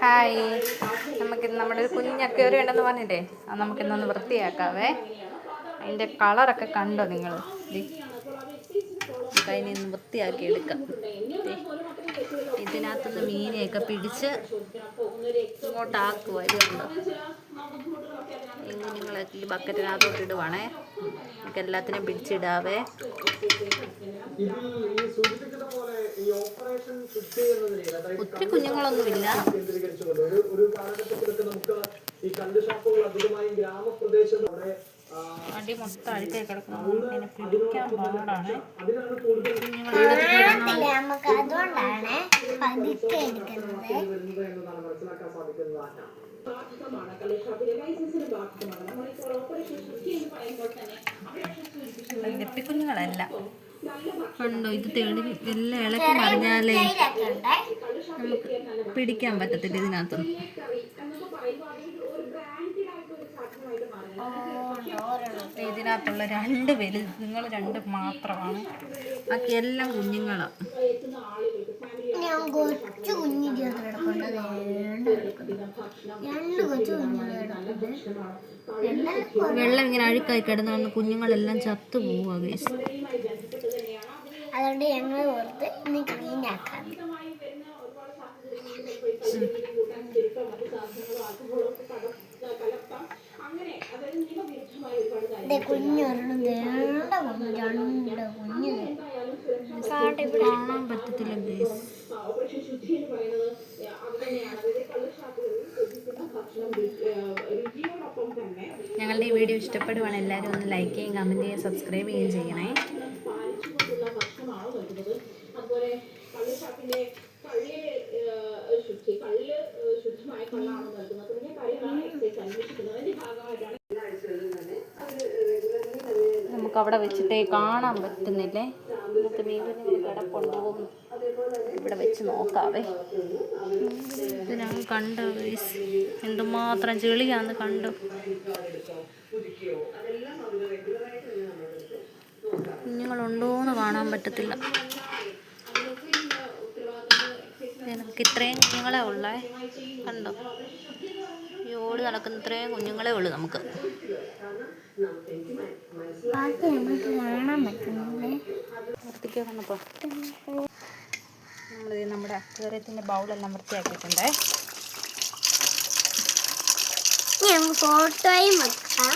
Hi, നമുക്കിന്ന് നമ്മുടെ ഒരു കുഞ്ഞക്കറി ഉണ്ടെന്ന് പറഞ്ഞില്ലേ, അത് നമുക്കിന്നൊന്ന് വൃത്തിയാക്കാവേ. അതിൻ്റെ കളറൊക്കെ കണ്ടോ നിങ്ങൾ? അതിനൊന്ന് വൃത്തിയാക്കി എടുക്കാം. ഇതിനകത്തുനിന്ന് മീനെയൊക്കെ പിടിച്ച് ഇങ്ങോട്ടാക്കുക. ഇതുണ്ടോ, ഈ കുഞ്ഞുങ്ങളൊക്കെ ഈ ബക്കറ്റിനകത്തോട്ട് ഇടുവാണേ. നമുക്ക് എല്ലാത്തിനും പിടിച്ചിടാവേ. ഒത്തിരി കുഞ്ഞുങ്ങളൊന്നുമില്ല. അടി മൊത്തം അഴുക്കായി കിടക്കുന്നു. അതിനെ പിടിക്കാൻ പാടാണ്. ഗപ്പിക്കുഞ്ഞുങ്ങളല്ല, കണ്ടോ? ഇത് തെളി എല്ലാം ഇളക്കി മറിഞ്ഞാലേ നമുക്ക് പിടിക്കാൻ പറ്റത്തില്ല. ഇതിനകത്തൊന്നും ഇതിനകത്തുള്ള രണ്ട് വലുത്, നിങ്ങൾ രണ്ട് മാത്രമാണ്. ബാക്കി എല്ലാം കുഞ്ഞുങ്ങളാണ്. വെള്ളം ഇങ്ങനെ അഴുക്കായി കിടന്നു കുഞ്ഞുങ്ങളെല്ലാം ചത്തു പോവുക ഗൈസ്. അതുകൊണ്ട് ഞങ്ങൾ ഓർത്ത് ഇന്ന് ക്ലീൻ ആക്കാം. കുഞ്ഞൊരെണ്ണം കാണാൻ പറ്റത്തില്ല ഗൈസ്. ഞങ്ങളുടെ ഈ വീഡിയോ ഇഷ്ടപ്പെടുവാണ് എല്ലാവരും ഒന്ന് ലൈക്ക് ചെയ്യുകയും കമൻറ്റ് ചെയ്യുകയും സബ്സ്ക്രൈബ് ചെയ്യുകയും ചെയ്യണേ. നമുക്ക് അവിടെ വെച്ചിട്ടേ കാണാൻ പറ്റുന്നില്ലേ. ഇന്നത്തെ മീൻ കിടപ്പുണ്ടോ ഇവിടെ വെച്ച് നോക്കാവേ. ഇത് ഞങ്ങൾ കണ്ടു എന്തുമാത്രം ചെളിയാന്ന് കണ്ടു. കുഞ്ഞുങ്ങളുണ്ടോയെന്ന് കാണാൻ പറ്റത്തില്ല. നമുക്ക് ഇത്രയും കുഞ്ഞുങ്ങളെ ഉള്ളേ, കണ്ടോ? ഈ ഓടി നടക്കുന്ന ഇത്രയും കുഞ്ഞുങ്ങളെ ഉള്ളൂ നമുക്ക്. വൃത്തിക്കോ നമ്മളിത് നമ്മുടെ അക്വേറിയത്തിൻ്റെ ബൗളെല്ലാം വൃത്തിയാക്കിയിട്ടുണ്ടേ. ഫോട്ടോയും വെക്കാം,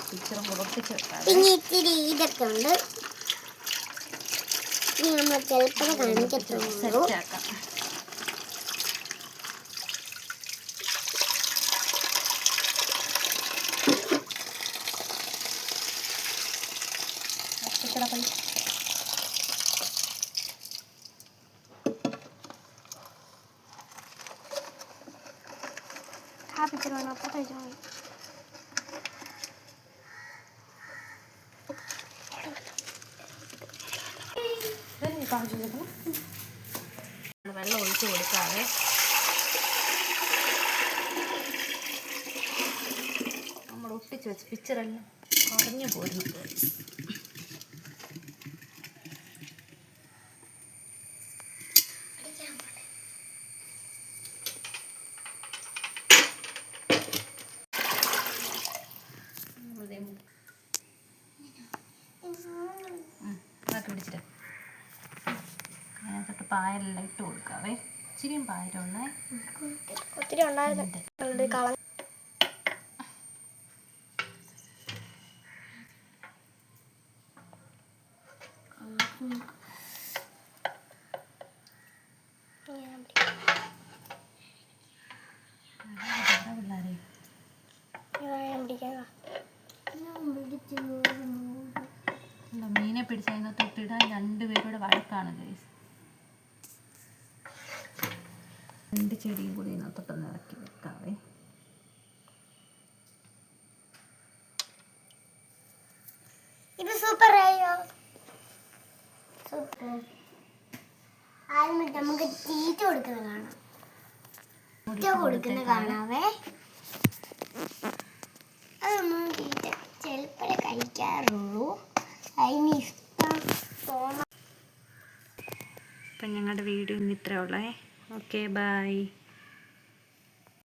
പിക്ചറും ഉറപ്പിച്ച് വെക്കാം. പിന്നെ ഇത്തിരി ഇതൊക്കെ ഉണ്ട്. ഇനി നമ്മൾ ചിലപ്പോൾ കാണിക്കത്തുള്ളൂ. സെറ്റാക്കാം. വെള്ളം ഒഴിച്ച് കൊടുക്കാതെ നമ്മൾ ഒട്ടിച്ച് വെച്ച് പിക്ചറെല്ലാം കുറഞ്ഞു പോരുന്നു. പിടിച്ചിട്ട് അതിനകത്തോട്ട് പായലെല്ലാം ഇട്ട് കൊടുക്കാവേ. ഇച്ചിരിയും പായലുണ്ടേ, ഒത്തിരി ഉണ്ടായിരുന്നു. മീനെ പിടിച്ച് അതിനകത്തോട്ട് ഇടാൻ രണ്ടുപേരുടെ വഴക്കാണ് ഗൈസ്. രണ്ട് ചെടിയും കൂടി ഇതിനകത്തോട്ടൊന്ന് ഇറക്കി വെക്കാവേ. ഇത് സൂപ്പർ ആയോ? സൂപ്പർ. ആദ്യം നമുക്ക് തീറ്റ കൊടുക്കുന്നത് കാണാം. തീറ്റ കൊടുക്കുന്നത് കാണാവേ. അത് നമ്മൾ തീറ്റ ചിലപ്പോഴേ കഴിക്കാറുള്ളൂ. അതിന് ഇഷ്ടം തോന്നാം. അപ്പം ഞങ്ങളുടെ വീഡിയോ ഇന്ന് ഇത്രേ ഉള്ളേ. Okay bye.